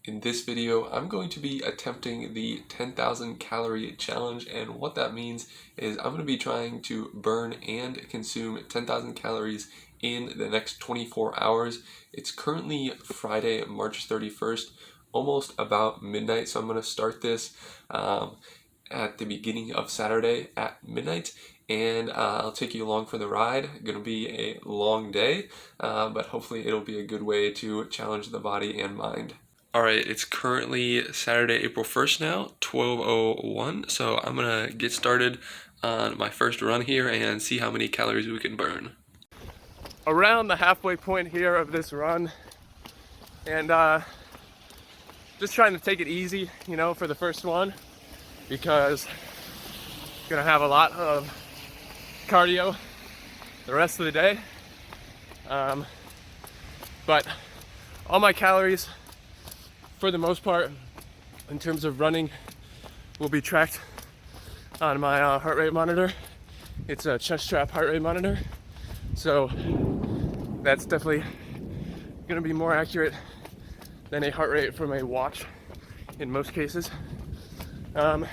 In this video, I'm going to be attempting the 10,000 calorie challenge, and what that means is I'm going to be trying to burn and consume 10,000 calories in the next 24 hours. It's currently Friday, March 31st, almost about midnight, so I'm going to start this at the beginning of Saturday at midnight, and I'll take you along for the ride. Going to be a long day, but hopefully it'll be a good way to challenge the body and mind. Alright, it's currently Saturday, April 1st now, 12:01, so I'm gonna get started on my first run here and see how many calories we can burn. Around the halfway point here of this run, and just trying to take it easy, for the first one, because I'm gonna have a lot of cardio the rest of the day. But all my calories, for the most part, in terms of running, will be tracked on my heart rate monitor. It's a chest strap heart rate monitor, so that's definitely going to be more accurate than a heart rate from a watch in most cases. And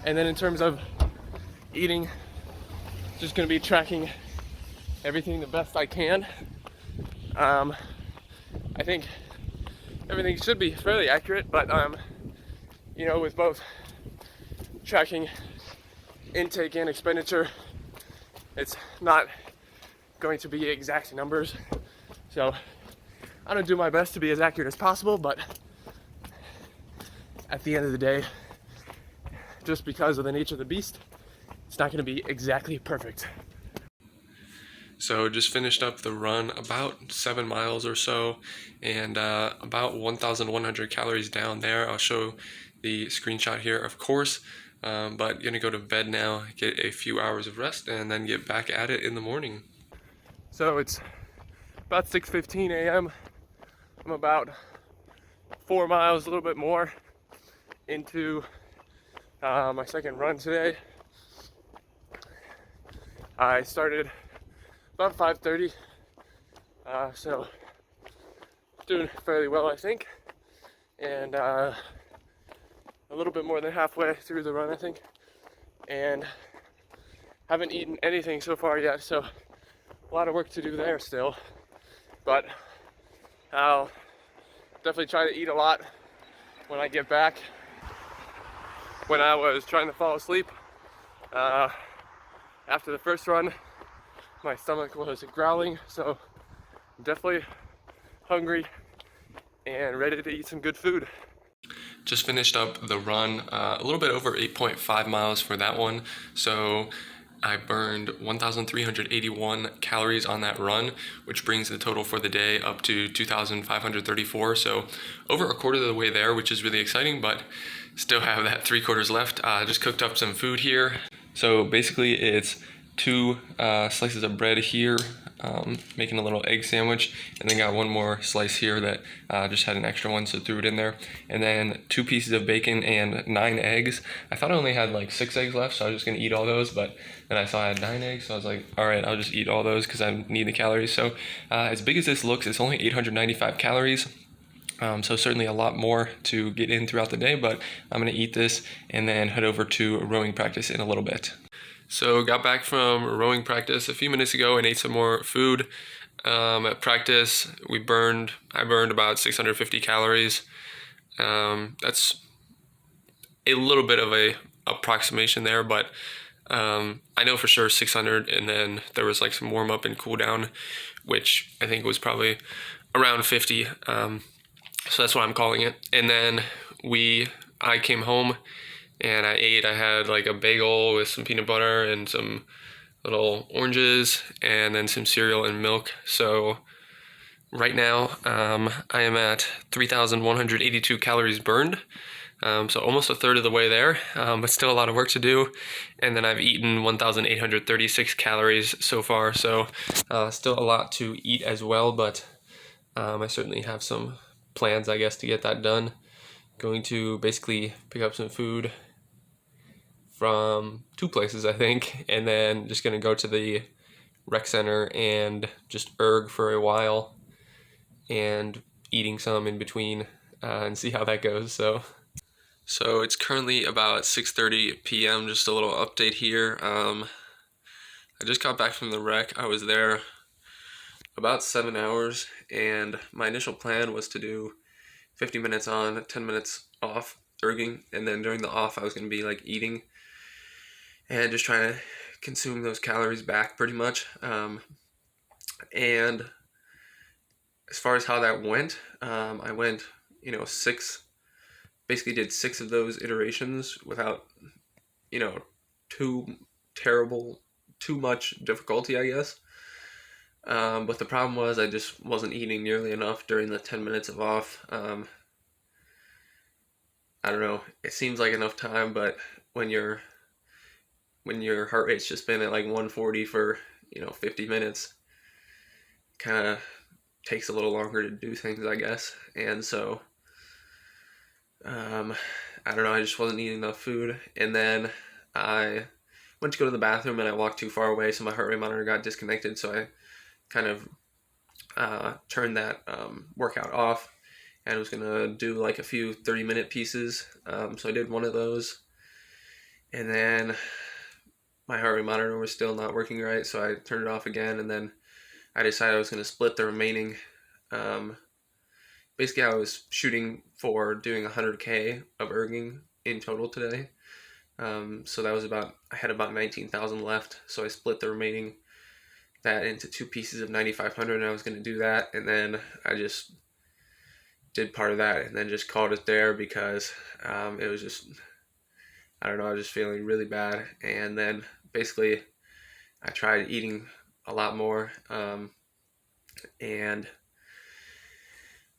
then in terms of eating, just going to be tracking everything the best I can. I think everything should be fairly accurate, but with both tracking intake and expenditure, it's not going to be exact numbers. So I'm gonna do my best to be as accurate as possible, but at the end of the day, just because of the nature of the beast, it's not gonna be exactly perfect. So just finished up the run, about 7 miles or so, and about 1,100 calories down there. I'll show the screenshot here, of course, but gonna go to bed now, get a few hours of rest, and then get back at it in the morning. So it's about 6:15 a.m. I'm about 4 miles, a little bit more, into my second run today. I started about 5:30, so doing fairly well, I think, and a little bit more than halfway through the run, I think, and haven't eaten anything so far yet, so a lot of work to do there still, but I'll definitely try to eat a lot when I get back. When I was trying to fall asleep after the first run, my stomach was growling, so I'm definitely hungry and ready to eat some good food. Just finished up the run, a little bit over 8.5 miles for that one, so I burned 1,381 calories on that run, which brings the total for the day up to 2,534, so over a quarter of the way there, which is really exciting, but still have that 3/4 left. Just cooked up some food here. So basically it's 2 slices of bread here, making a little egg sandwich, and then got 1 more slice here that just had an extra one, so threw it in there, and then 2 pieces of bacon and 9 eggs. I thought I only had like 6 eggs left, so I was just gonna eat all those, but then I saw I had 9 eggs, so I was like, all right, I'll just eat all those because I need the calories. So as big as this looks, it's only 895 calories. So certainly a lot more to get in throughout the day, but I'm gonna eat this and then head over to rowing practice in a little bit. So got back from rowing practice a few minutes ago and ate some more food. At practice, I burned about 650 calories. That's a little bit of a approximation there, but I know for sure 600, and then there was like some warm up and cool down, which I think was probably around 50. So that's what I'm calling it. And then I came home and I ate. I had like a bagel with some peanut butter and some little oranges, and then some cereal and milk. So right now I am at 3,182 calories burned. So almost a third of the way there, but still a lot of work to do. And then I've eaten 1,836 calories so far, so still a lot to eat as well, but I certainly have some plans, I guess, to get that done. Going to basically pick up some food from 2 places, I think, and then just gonna go to the rec center and just erg for a while and eating some in between and see how that goes. So it's currently about 6:30 p.m. Just a little update here. I just got back from the rec. I was there about 7 hours, and my initial plan was to do 50 minutes on, 10 minutes off erging, and then during the off I was going to be like eating and just trying to consume those calories back pretty much. And as far as how that went, I went, six, basically did six of those iterations without, you know, too terrible, too much difficulty, I guess. But the problem was I just wasn't eating nearly enough during the 10 minutes of off. I don't know. It seems like enough time, but when your heart rate's just been at like 140 for 50 minutes, kind of takes a little longer to do things, I guess. And so, I don't know. I just wasn't eating enough food, and then I went to go to the bathroom and I walked too far away, so my heart rate monitor got disconnected. So I kind of turned that workout off and was gonna do like a few 30-minute pieces. So I did one of those, and then my heart rate monitor was still not working right, so I turned it off again, and then I decided I was gonna split the remaining. Basically, I was shooting for doing 100K of erging in total today. So that was I had about 19,000 left, so I split the remaining that into two pieces of 9,500, and I was going to do that, and then I just did part of that and then just called it there because it was just, I don't know, I was just feeling really bad. And then basically I tried eating a lot more, and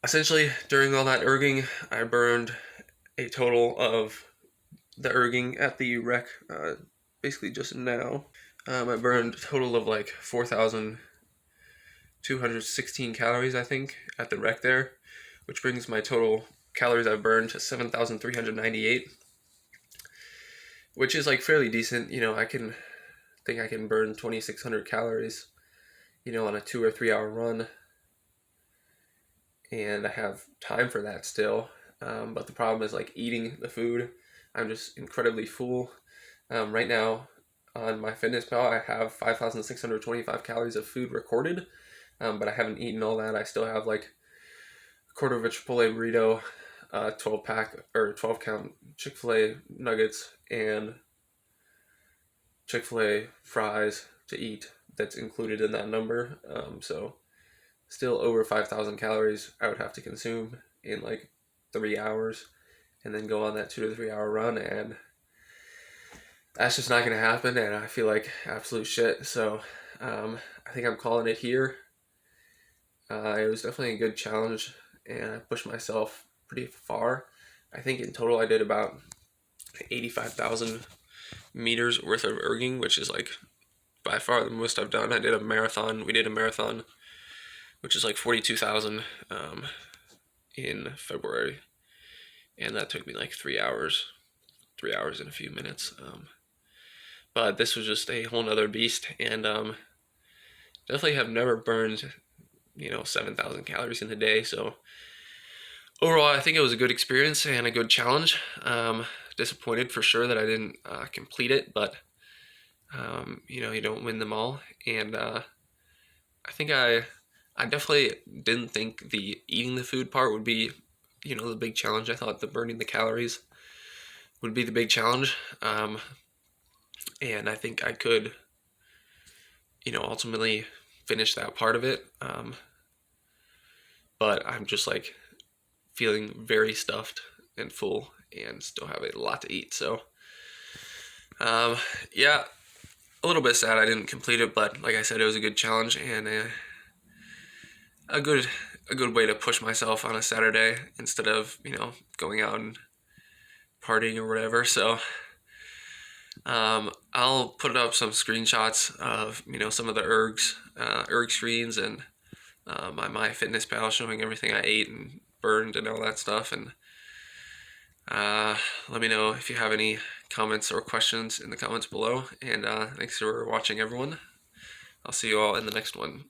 essentially during all that erging I burned a total of the erging at the rec, basically just now. I burned a total of like 4,216 calories, I think, at the rec there, which brings my total calories I've burned to 7,398, which is like fairly decent. I can burn 2,600 calories, on a 2 or 3 hour run, and I have time for that still. But the problem is like eating the food. I'm just incredibly full. Right now on my fitness pal, I have 5,625 calories of food recorded, but I haven't eaten all that. I still have like a quarter of a Chipotle burrito, 12 pack or 12 count Chick-fil-A nuggets, and Chick-fil-A fries to eat. That's included in that number. So still over 5,000 calories I would have to consume in like 3 hours, and then go on that 2 to 3 hour run, and that's just not going to happen, and I feel like absolute shit. So I think I'm calling it here. It was definitely a good challenge, and I pushed myself pretty far. I think in total I did about 85,000 meters worth of erging, which is like by far the most I've done. I did a marathon. We did a marathon, which is like 42,000 in February, and that took me like 3 hours, 3 hours and a few minutes. But this was just a whole nother beast, and definitely have never burned 7,000 calories in a day. So overall, I think it was a good experience and a good challenge. Disappointed for sure that I didn't complete it, but you don't win them all. And I think I definitely didn't think the eating the food part would be the big challenge. I thought the burning the calories would be the big challenge. And I think I could ultimately finish that part of it. But I'm just like feeling very stuffed and full and still have a lot to eat. So yeah, a little bit sad I didn't complete it, but like I said, it was a good challenge and a good way to push myself on a Saturday instead of going out and partying or whatever. So I'll put up some screenshots of some of the erg screens, and my MyFitnessPal showing everything I ate and burned and all that stuff. And let me know if you have any comments or questions in the comments below. And thanks for watching, everyone. I'll see you all in the next one.